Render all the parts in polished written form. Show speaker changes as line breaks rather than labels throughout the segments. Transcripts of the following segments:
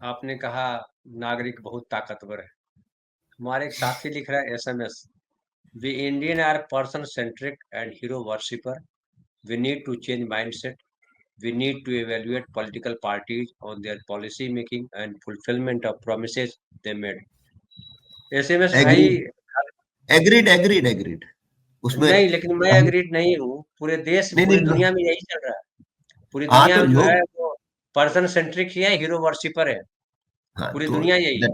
आपने कहा नागरिक बहुत ताकतवर है। हमारे एक साथी लिख रहा है SMS, we Indian are person centric and hero worshipper. We need to change mindset. We need to evaluate political parties on their policy making and fulfillment of promises they made। SMS भाई।
Agreed, agreed, agreed, agreed. उसमें
नहीं, लेकिन मैं
हम
agreed नहीं हूँ। पूरे देश
नहीं,
पूरी
नहीं।
दुनिया में यही चल रहा है। पूरी
हाँ,
दुनिया
तो
में जो है
लोग,
वो पर्सन सेंट्रिक ही है, हीरो वर्शिपर है।
हाँ,
पूरी
तो
दुनिया यही है।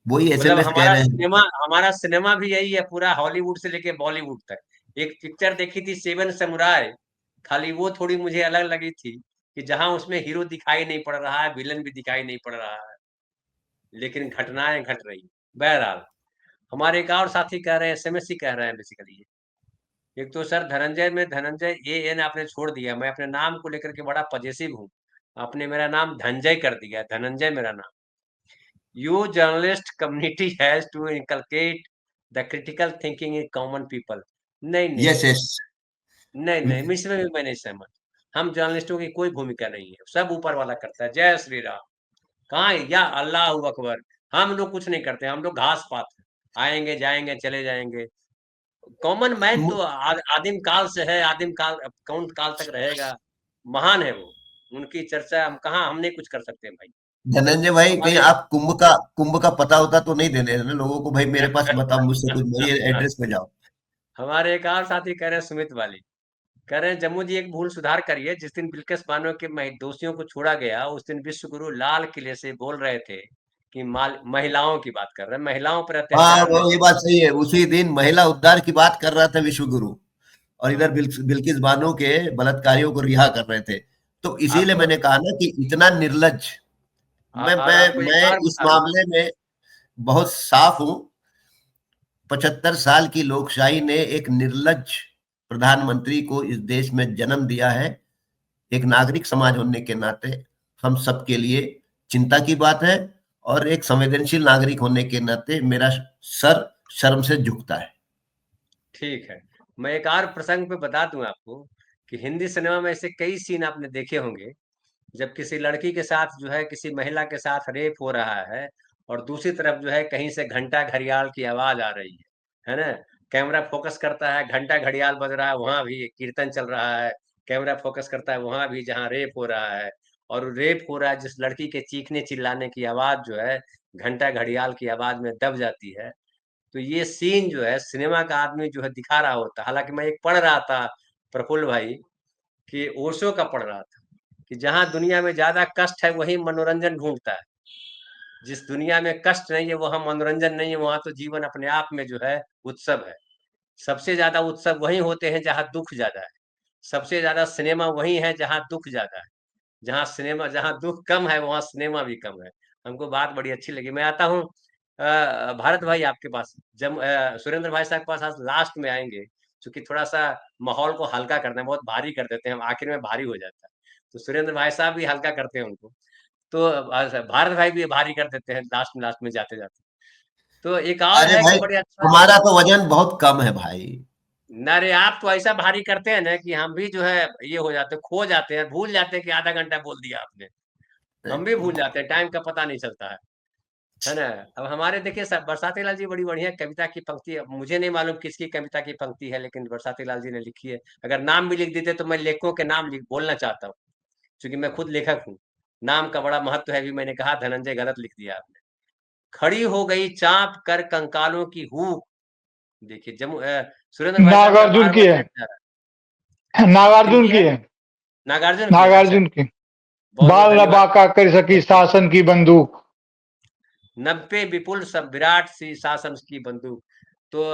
वही
मतलब
एसएमएस कह रहे हैं।
हमारा सिनेमा भी यही है, पूरा हॉलीवुड से लेके बॉलीवुड तक। एक पिक्चर देखी थी सेवन समुराई, खाली वो थोड़ी मुझे अलग लगी थी कि जहां उसमें हीरो दिखाई नहीं पड़ रहा है, विलन भी दिखाई नहीं पड़ रहा है, लेकिन घटनाएं घट रही हैं। बहरहाल, हमारे एक और साथी कह रहे हैं, एसएमएस कह रहे हैं बेसिकली। एक तो सर धनंजय में धनंजय ए एन आपने छोड़ दिया। मैं अपने नाम को लेकर के बड़ा पजेसिव हूँ। आपने मेरा नाम धनंजय कर दिया, धनंजय मेरा नाम। You journalist community has to inculcate the critical thinking in common people। नहीं नहीं
यस,
नहीं
यस।
नहीं नहीं, इसमें भी मैं नहीं सहमत। हम जर्नलिस्टों की कोई भूमिका नहीं है, सब ऊपर वाला करता है। जय श्री राम। कहाँ है? या अल्लाह अकबर। हम लोग कुछ नहीं करते, हम लोग घास पात हैं। आएंगे जाएंगे चले जाएंगे। कॉमन मैन तो आदिम काल से है, आदिम काल कौन काल तक रहेगा। महान है वो। उनकी चर्चा हम कहाँ, हम नहीं कुछ कर सकते भाई।
धनंजय भाई, कहीं
हमारे
आप कुंभ का पता होता तो नहीं देने देना लोगों को, भाई मेरे पास बताओ, मुझसे कुछ मेरे एड्रेस पे जाओ।
हमारे एक और साथी कह रहे हैं, सुमित वाली, कह रहे हैं जम्मू जी एक भूल सुधार करिए। जिस दिन बिल्किस बानो के दोषियों को छोड़ा गया, उस दिन विश्व गुरु लाल किले से बोल रहे थे कि महिलाओं की बात कर रहे हैं, महिलाओं पर
हाँ,
अत्याचार
वो
नहीं।
ये बात सही है, उसी दिन महिला उद्धार की बात कर रहा था विश्व गुरु, और इधर
हाँ।
बिल्किस बानो के बलात्कारियों को रिहा कर रहे थे। तो इसीलिए
आपको
मैंने कहा ना कि इतना निर्लज। मैं
और
मैं
आपको एक
मैं
और
इस
बता दूं।
मामले में बहुत साफ हूं। 75 साल की लोकशाही ने एक निर्लज प्रधानमंत्री को इस देश में जन्म दिया है। एक नागरिक समाज होने के नाते हम सबके लिए चिंता की बात है, और एक संवेदनशील नागरिक होने के नाते मेरा सर शर्म से झुकता है।
ठीक है, मैं एक और प्रसंग पे बता दूं आपको कि हिंदी सिनेमा में ऐसे कई सीन आपने देखे होंगे, जब किसी लड़की के साथ जो है किसी महिला के साथ रेप हो रहा है, और दूसरी तरफ जो है कहीं से घंटा घड़ियाल की आवाज आ रही है ना। कैमरा फोकस करता है, घंटा घड़ियाल बज रहा है, वहां भी कीर्तन चल रहा है। कैमरा फोकस करता है वहां भी जहां रेप हो रहा है, और रेप हो रहा है जिस लड़की के चीखने चिल्लाने की आवाज जो है घंटा घड़ियाल की आवाज में दब जाती है। तो ये सीन जो है सिनेमा का आदमी जो है दिखा रहा होता है। हालांकि मैं एक पढ़ रहा था, प्रफुल्ल भाई, कि ओशो का पढ़ रहा था कि जहां दुनिया में ज्यादा कष्ट है वही मनोरंजन ढूंढता है। जिस दुनिया में कष्ट नहीं है वहां मनोरंजन नहीं है, वहां तो जीवन अपने आप में जो है उत्सव है। सबसे ज्यादा उत्सव वही होते हैं जहां दुख ज्यादा है। सबसे ज्यादा सिनेमा वही है जहां दुख ज्यादा है। जहां दुख कम है वहां सिनेमा भी कम है। हमको बात बड़ी अच्छी लगी। मैं आता हूँ भारत भाई आपके पास। सुरेंद्र भाई साहब के पास आज लास्ट में आएंगे, क्योंकि थोड़ा सा माहौल को हल्का करना है, बहुत भारी कर देते हैं हम, आखिर में भारी हो जाता है। तो सुरेंद्र भाई साहब भी हल्का करते हैं उनको। तो भारत भाई भी भारी कर देते हैं लास्ट में जाते जाते। तो एक और
अरे
है कि
भाई,
बड़े अच्छा।
हमारा तो वजन बहुत कम है भाई।
ना रे, आप तो ऐसा भारी करते हैं ना कि हम भी जो है ये हो जाते हैं, खो जाते हैं, भूल जाते हैं कि आधा घंटा बोल दिया आपने। हम भी भूल जाते हैं, टाइम का पता नहीं चलता है ना। अब हमारे देखिए सब, बरसाती लाल जी बड़ी बढ़िया कविता की पंक्ति, अब मुझे नहीं मालूम किसकी कविता की पंक्ति है, लेकिन बरसाती लाल जी ने लिखी है। अगर नाम भी लिख देते तो मैं लेखकों के नाम लिख बोलना चाहता हूँ, क्योंकि मैं खुद लेखक हूँ। नाम का बड़ा महत्व है, भी मैंने कहा धनंजय गलत लिख दिया आपने। खड़ी हो गई चाप कर कंकालों की हूक। देखिए सुरेंद्र भाई साहब का
नागार्जुन
बार
की
बार
है।
नेट जा रहा है।
नागार्जुन
किनकी
की
है?
है।
नागार्जुन की है, अच्छा।
नागार्जुन की।
बहुत बहुत
बाल न
धन्यवाद।
बांका कर सकी शासन की बंदूक।
नब्बे विपुल सब विराट सी शासन की बंदूक। तो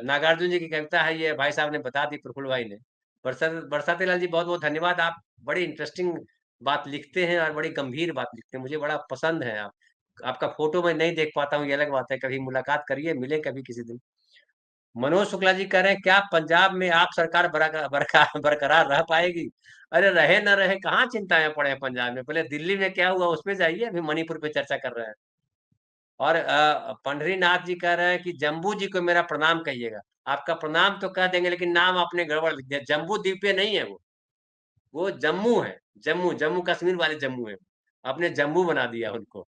नागार्जुन जी की कविता है ये, भाई साहब ने बता दी, प्रफुल्ल भाई ने। बरसाती लाल जी बहुत बहुत धन्यवाद। आप बड़ी इंटरेस्टिंग बात लिखते हैं और बड़ी गंभीर बात लिखते हैं, मुझे बड़ा पसंद है आप। आपका फोटो मैं नहीं देख पाता हूँ, ये अलग बात है। कभी मुलाकात करिए, मिले कभी किसी दिन। मनोज शुक्ला जी कह रहे हैं क्या पंजाब में आप सरकार बरकरार रह पाएगी? अरे रहे न रहे, कहाँ चिंताएं पड़े हैं पंजाब में। पहले दिल्ली में क्या हुआ उस पे जाइए, अभी मणिपुर पे चर्चा कर रहे हैं। और पंडरीनाथ जी कह रहे हैं कि जम्बू जी को मेरा प्रणाम कहिएगा। आपका प्रणाम तो कह देंगे, लेकिन नाम आपने गड़बड़ लिख दिया। जम्बू द्वीप नहीं है वो जम्मू है। जम्मू जम्मू कश्मीर वाले जम्मू है। आपने जम्मू बना दिया उनको।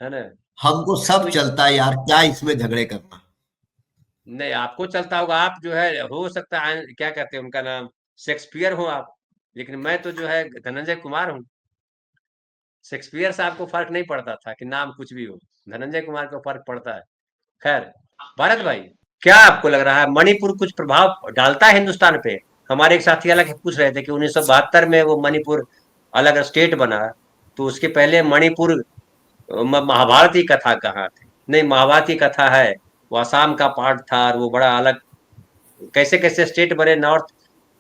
है ना।
हमको सब
तो
चलता है यार, क्या इसमें झगड़े करना।
नहीं, आपको चलता होगा, आप जो है हो सकता है क्या कहते हैं उनका नाम, शेक्सपियर हो आप, लेकिन मैं तो जो है धनंजय कुमार हूँ। शेक्सपियर से आपको फर्क नहीं पड़ता था कि नाम कुछ भी हो, धनंजय कुमार को फर्क पड़ता है। खैर, भारत भाई, क्या आपको लग रहा है मणिपुर कुछ प्रभाव डालता है हिंदुस्तान पे? हमारे एक साथी अलग पूछ रहे थे कि 1972 में वो मणिपुर अलग स्टेट बना, तो उसके पहले मणिपुर महाभारत की कथा कहाँ थी? नहीं, महाभारत की कथा है, वो असम का पार्ट था और वो बड़ा अलग, कैसे कैसे स्टेट बने नॉर्थ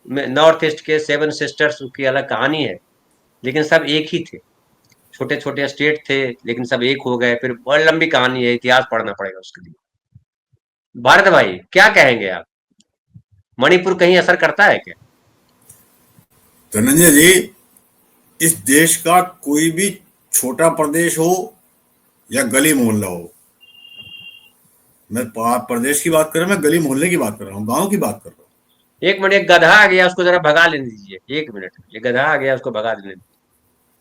में, नॉर्थ ईस्ट के 7 सिस्टर्स की अलग कहानी है, लेकिन सब एक ही थे। छोटे छोटे स्टेट थे लेकिन सब एक हो गए, फिर बहुत लंबी कहानी है, इतिहास पढ़ना पड़ेगा उसके लिए। भारत भाई, क्या कहेंगे आप? मणिपुर कहीं असर करता है क्या?
धनंजय जी, इस देश का कोई भी छोटा प्रदेश हो या गली मोहल्ला हो, मैं प्रदेश की बात कर रहा हूं, मैं गली मोहल्ले की बात कर रहा हूँ, गांव की बात कर रहा हूँ।
एक मिनट, एक गधा आ गया, उसको जरा भगा लेने दीजिए, 1 मिनट, ये गधा आ गया, उसको भगा देने दीजिए।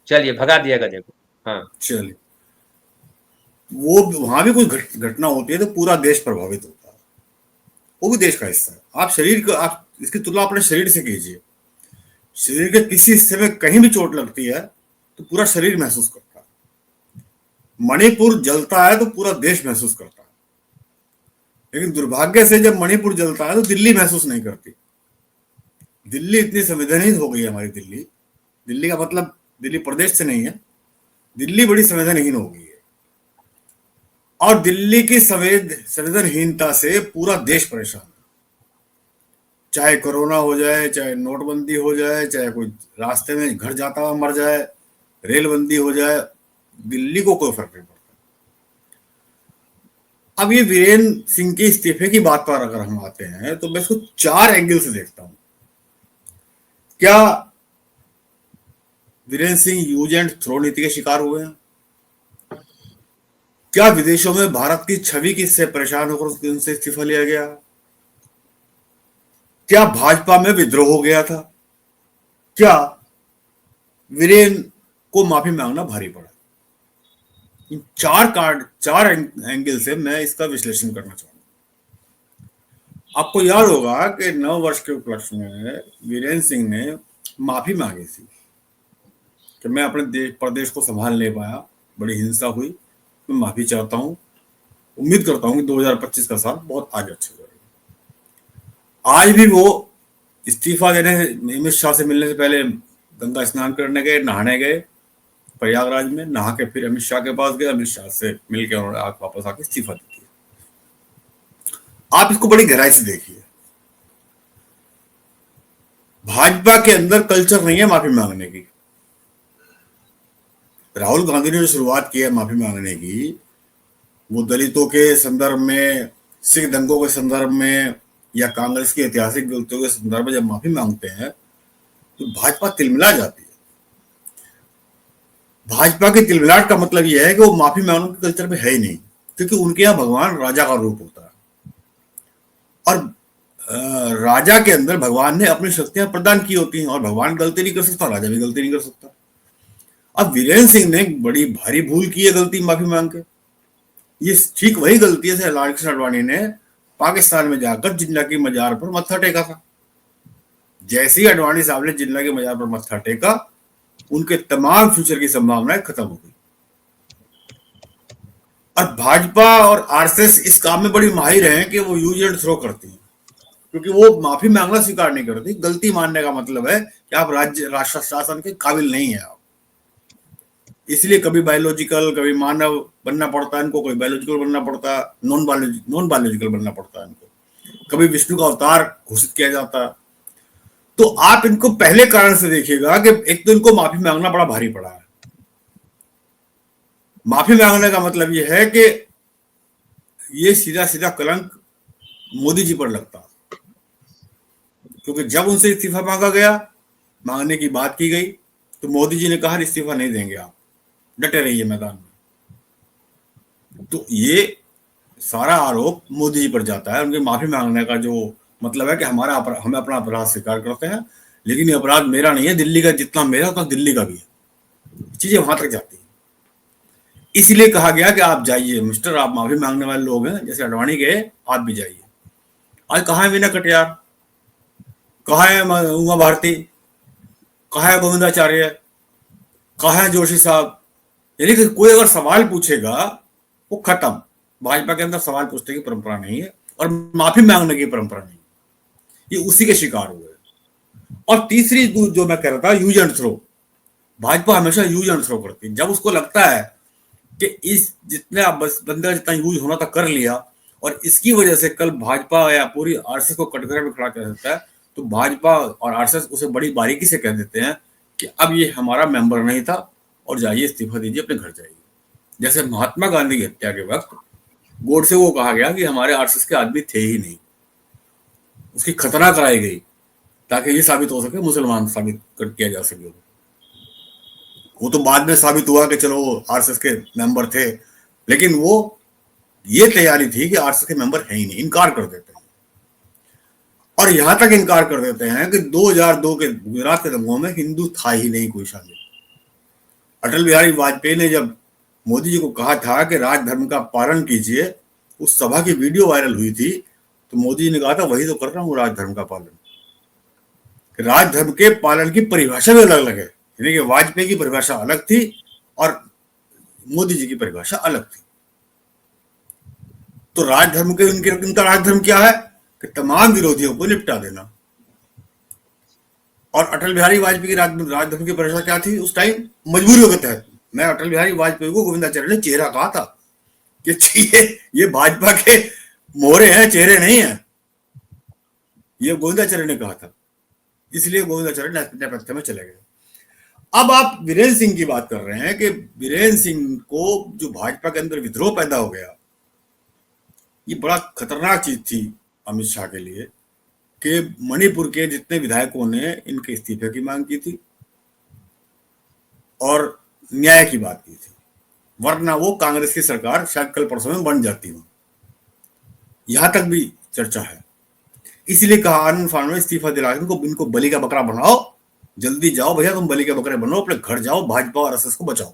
चलिए, भगा दिया गधे को। हाँ।
चलिए, वो वहां भी कोई घटना होती है तो पूरा देश प्रभावित होता है, वो भी देश का हिस्सा है। आप शरीर को, आप इसकी तुलना अपने शरीर से कीजिए। शरीर के किसी हिस्से में कहीं भी चोट लगती है तो पूरा शरीर महसूस करता है। मणिपुर जलता है तो पूरा देश महसूस करता है, लेकिन दुर्भाग्य से जब मणिपुर जलता है तो दिल्ली महसूस नहीं करती। दिल्ली इतनी संवेदनहीन हो गई है हमारी दिल्ली, दिल्ली का मतलब दिल्ली प्रदेश से नहीं है, दिल्ली बड़ी संवेदनहीन हो गई है। और दिल्ली की संवेदनहीनता से पूरा देश परेशान है। चाहे कोरोना हो जाए, चाहे नोटबंदी हो जाए, चाहे कोई रास्ते में घर जाता हुआ मर जाए, रेलबंदी हो जाए, दिल्ली को कोई फर्क नहीं पड़ता। अब ये वीरेंद्र सिंह के इस्तीफे की बात पर अगर हम आते हैं तो मैं इसको 4 एंगल से देखता हूं। क्या Virendra Singh use and throw नीति के शिकार हुए हैं? क्या विदेशों में भारत की छवि किससे परेशान होकर उनसे इस्तीफा लिया गया? क्या भाजपा में विद्रोह हो गया था? क्या वीरेंद्र को माफी मांगना भारी पड़ा? इन 4 एंगल से मैं इसका विश्लेषण करना चाहूंगा। आपको याद होगा कि 9 वर्ष के उपलक्ष्य में वीरेंद्र सिंह ने माफी मांगी थी कि मैं अपने प्रदेश को संभाल नहीं पाया, बड़ी हिंसा हुई, मैं माफी चाहता हूं, उम्मीद करता हूं कि 2025 का साल बहुत आगे अच्छा जाएगा। आज भी वो इस्तीफा देने, अमित शाह से मिलने से पहले गंगा स्नान करने गए, नहाने गए प्रयागराज में, नहा के फिर अमित शाह के पास गए, अमित शाह से मिलकर उन्होंने वापस आके इस्तीफा दे दिया। आप इसको बड़ी गहराई से देखिए। भाजपा के अंदर कल्चर नहीं है माफी मांगने की। राहुल गांधी ने जो शुरुआत की है माफी मांगने की, वो दलितों के संदर्भ में, सिख दंगों के संदर्भ में, या कांग्रेस की ऐतिहासिक गलतियों के संदर्भ में जब माफी मांगते हैं तो भाजपा तिलमिला जाती है। भाजपा की तिलमिलाट का मतलब यह है कि वो माफी मांगने के कल्चर में है ही नहीं, क्योंकि उनके यहाँ भगवान राजा का रूप होता है और राजा के अंदर भगवान ने अपनी शक्तियां प्रदान की होती हैं, और भगवान गलती नहीं कर सकता, राजा भी गलती नहीं कर सकता। अब वीरेंद्र सिंह ने बड़ी भारी भूल की है, गलती माफी मांग के। ये ठीक वही गलती है लालकृष्ण आडवाणी ने पाकिस्तान में जाकर जिन्ना की मजार पर मत्था टेका था। जैसे ही आडवाणी साहब ने जिन्ना की मजार पर मत्था टेका, उनके तमाम फ्यूचर की संभावनाएं खत्म हो गई। और भाजपा और आरएसएस इस काम में बड़ी माहिर हैं कि वो यूज एंड थ्रो करती है, क्योंकि वो माफी मांगना स्वीकार नहीं करती। गलती मानने का मतलब है कि आप राष्ट्र शासन के काबिल नहीं है आप, इसलिए कभी बायोलॉजिकल, कभी मानव बनना पड़ता है इनको, कभी बायोलॉजिकल बनना पड़ता है, नॉन बायोलॉजिकल बनना पड़ता है इनको, कभी विष्णु का अवतार घोषित किया जाता है। तो आप इनको पहले कारण से देखिएगा कि एक तो इनको माफी मांगना बड़ा भारी पड़ा है। माफी मांगने का मतलब यह है कि ये सीधा सीधा कलंक मोदी जी पर लगता, क्योंकि जब उनसे इस्तीफा मांगा गया, मांगने की बात की गई, तो मोदी जी ने कहा इस्तीफा नहीं देंगे, आप डटे रहिए मैदान में। तो ये सारा आरोप मोदी जी पर जाता है। उनके माफी मांगने का जो मतलब है कि हम अपना अपराध स्वीकार करते हैं, लेकिन ये अपराध मेरा नहीं है, दिल्ली का जितना मेरा उतना दिल्ली का भी है। चीजें वहां तक जाती है। इसलिए कहा गया कि आप जाइए मिस्टर, आप माफी मांगने वाले लोग हैं, जैसे अडवाणी गए आप भी जाइए। आज कहाँ है वीना कटियार, कहाँ है उमा भारती, कहाँ है गोविंदाचार्य, कहाँ है जोशी साहब? यानी कि कोई अगर सवाल पूछेगा वो खत्म। भाजपा के अंदर सवाल पूछने की परंपरा नहीं है और माफी मांगने की परंपरा नहीं है, ये उसी के शिकार हुए। और तीसरी जो मैं कह रहा था, यूज एंड थ्रो। भाजपा हमेशा यूज एंड थ्रो करती है। जब उसको लगता है कि इस जितने बंदा जितना यूज होना था कर लिया और इसकी वजह से कल भाजपा या पूरी आरएसएस को कटघरे में खड़ा कर सकता है, तो भाजपा और आरएसएस उसे बड़ी बारीकी से कह देते हैं कि अब ये हमारा मेंबर नहीं था और जाइए इस्तीफा दीजिए, अपने घर जाइए। जैसे महात्मा गांधी की हत्या के वक्त गोडसे को कहा गया कि हमारे आरएसएस के आदमी थे ही नहीं, उसकी खतरा कराई गई ताकि ये साबित हो सके, मुसलमान साबित किया जा सके। वो तो बाद में साबित हुआ कि चलो वो आरएसएस के मेंबर थे, लेकिन वो ये तैयारी थी कि आरएसएस के मेंबर है ही नहीं, इनकार कर देते हैं। और यहां तक इनकार कर देते हैं कि 2002 के गुजरात के दंगों में हिंदू था ही नहीं कोई शामिल। अटल बिहारी वाजपेयी ने जब मोदी जी को कहा था कि राजधर्म का पालन कीजिए, उस सभा की वीडियो वायरल हुई थी, तो मोदी जी ने कहा था वही तो कर रहा हूं, राजधर्म का पालन। राजधर्म के पालन की परिभाषा भी अलग अलग है, यानी कि वाजपेयी की परिभाषा अलग थी और मोदी जी की परिभाषा अलग थी। तो राजधर्म के उनका राजधर्म क्या है कि तमाम विरोधियों को निपटा देना। और अटल बिहारी वाजपेयी की राजधर्म की परिभाषा क्या थी उस टाइम? मजबूरियों के तहत। मैं अटल बिहारी वाजपेयी को गोविंदाचार्य ने चेहरा कहा था कि ये भाजपा के मोहरे हैं, चेहरे नहीं है, ये गोविंदाचार्य ने कहा था, इसलिए गोविंदाचार्य नेपथ्य में चले गए। अब आप वीरेंद्र सिंह की बात कर रहे हैं कि वीरेंद्र सिंह को जो भाजपा के अंदर विद्रोह पैदा हो गया, ये बड़ा खतरनाक चीज थी अमित शाह के लिए कि मणिपुर के जितने विधायकों ने इनके इस्तीफे की मांग की थी और न्याय की बात की थी, वरना वो कांग्रेस की सरकार शायद कल परसों में बन जाती हो। यहां तक भी चर्चा है। इसलिए कहा आनंद फानन में इस्तीफा दिला इनको बलि का बकरा बनाओ, जल्दी जाओ भैया, तुम बलि के बकरे बनो, अपने घर जाओ, भाजपा और आरएसएस को बचाओ।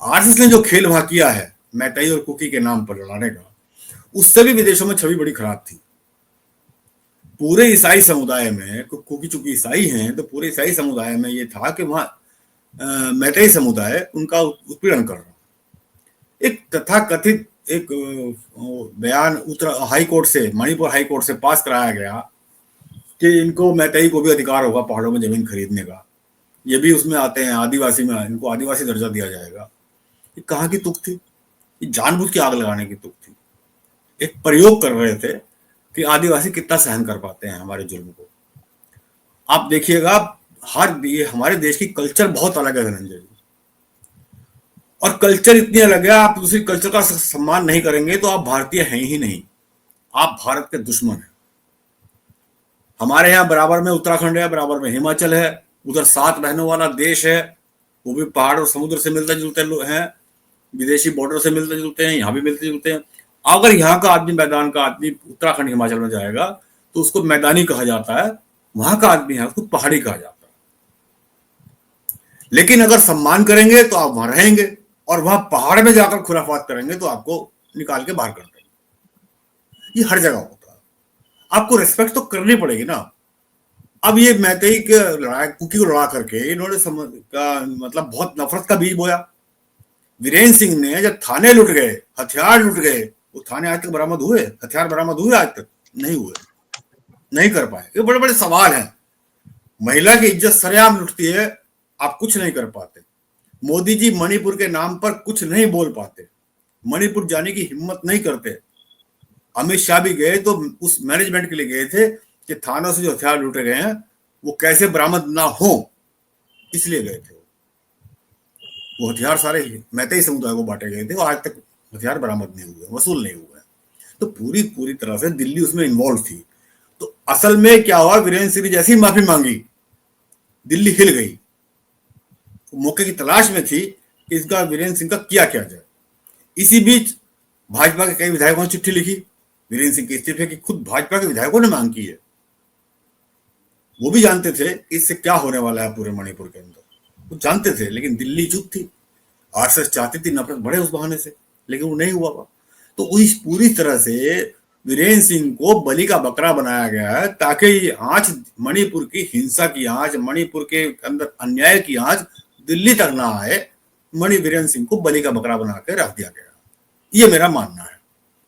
आरएसएस ने जो खेल वहां किया है मैतई और कुकी के नाम पर लड़ाने का, उससे भी विदेशों में छवि बड़ी खराब थी। पूरे ईसाई समुदाय में, कुकी चूंकि ईसाई हैं, तो पूरे ईसाई समुदाय में ये था कि वहां मैतई समुदाय उनका उत्पीड़न कर रहा। एक तथाकथित एक बयान हाई कोर्ट से, मणिपुर हाई कोर्ट से पास कराया गया कि इनको मैतई को भी अधिकार होगा पहाड़ों में जमीन खरीदने का, ये भी उसमें आते हैं, आदिवासी में इनको आदिवासी दर्जा दिया जाएगा। ये कहाँ की तुक थी? ये जानबूझ के आग लगाने की तुक थी। एक प्रयोग कर रहे थे कि आदिवासी कितना सहन कर पाते हैं हमारे जुल्म को। आप देखिएगा, हमारे देश की कल्चर बहुत अलग है धनंजय जी, और कल्चर इतनी अलग है, आप दूसरी कल्चर का सम्मान नहीं करेंगे तो आप भारतीय हैं ही नहीं, आप भारत के दुश्मन हैं। हमारे यहाँ बराबर में उत्तराखंड है, बराबर में हिमाचल है, उधर 7 बहनों वाला देश है, वो भी पहाड़ और समुद्र से मिलते जुलते हैं, विदेशी बॉर्डर से मिलते जुलते हैं, यहाँ भी मिलते जुलते हैं। अगर यहाँ का आदमी, मैदान का आदमी उत्तराखंड हिमाचल में जाएगा तो उसको मैदानी कहा जाता है, वहां का आदमी है उसको पहाड़ी कहा जाता है। लेकिन अगर सम्मान करेंगे तो आप वहां रहेंगे, और वहां पहाड़ में जाकर खुराफात करेंगे तो आपको निकाल के बाहर कर देंगे। ये हर जगह होता है, आपको रिस्पेक्ट तो करनी पड़ेगी ना। अब ये मैतई के कुकी को लड़ा करके इन्होंने मतलब बहुत नफरत का बीज बोया। वीरेंद्र सिंह ने जब थाने लुट गए, हथियार लुट गए, वो थाने आज तक बरामद हुए? हथियार बरामद हुए? आज तक नहीं हुए, नहीं कर पाए। ये बड़े बड़े सवाल हैं। महिला की इज्जत सरेआम लुटती है, आप कुछ नहीं कर पाते। मोदी जी मणिपुर के नाम पर कुछ नहीं बोल पाते, मणिपुर जाने की हिम्मत नहीं करते। अमित शाह भी गए तो उस मैनेजमेंट के लिए गए थे कि थानों से जो हथियार लूटे गए हैं वो कैसे बरामद ना हो, इसलिए गए थे। वो हथियार सारे मैतई समुदाय को बांटे गए थे, और आज तक हथियार बरामद नहीं हुए, वसूल नहीं हुए। तो पूरी तरह से दिल्ली उसमें इन्वॉल्व थी। तो असल में क्या हुआ, वीरेंद्र सिंह जैसी माफी मांगी, दिल्ली हिल गई। मौके की तलाश में थी कि इसका वीरेंद्र सिंह का किया जाए। इसी बीच भाजपा के कई विधायकों ने चिट्ठी लिखी वीरेंद्र सिंह के इस्तीफे की, खुद भाजपा के विधायकों ने मांग की है। वो भी जानते थे इससे क्या होने वाला है पूरे मणिपुर के अंदर, वो जानते थे, लेकिन दिल्ली चुप थी। आरएसएस चाहती थी नफरत बढ़े उस बहाने से, लेकिन वो नहीं हुआ। तो इस पूरी तरह से वीरेंद्र सिंह को बलि का बकरा बनाया गया है ताकि ये आंच, मणिपुर की हिंसा की आंच, मणिपुर के अंदर अन्याय की आंच दिल्ली तक ना आए। वीरेंद्र सिंह को बलि का बकरा बना के रख दिया गया, ये मेरा मानना है।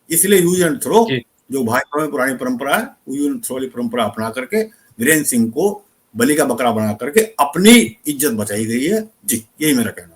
इसलिए यूज एंड थ्रो, जो भाजपा में पुरानी परंपरा है, यूज एंड थ्रो वाली परंपरा अपना करके वीरेंद्र सिंह को बलि का बकरा बना करके अपनी इज्जत बचाई गई है। जी, यही मेरा कहना है।